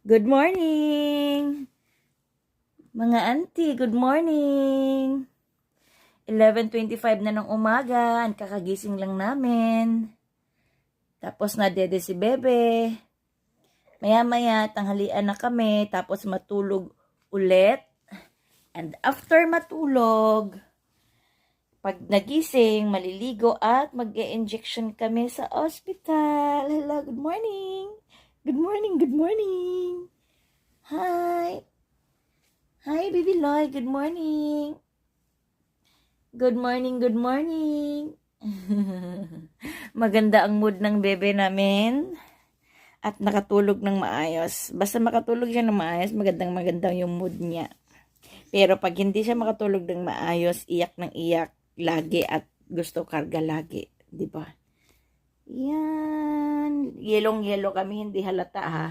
Good morning! Mga auntie, good morning! 11:25 na ng umaga, ang kakagising lang namin. Tapos na dede si Bebe. Maya-maya, tanghalian na kami, tapos matulog ulit. And after matulog, pag nagising, maliligo at mag-e-injection kami sa ospital. Hello, good morning! Good morning, good morning! Hi! Hi, Baby Loy, good morning! Good morning, good morning! Maganda ang mood ng bebe namin. At nakatulog ng maayos. Basta makatulog siya ng maayos, magandang yung mood niya. Pero pag hindi siya makatulog ng maayos, iyak ng iyak lagi at gusto karga lagi. Di ba? Yan. Yelong-yelo kami, hindi halata ha.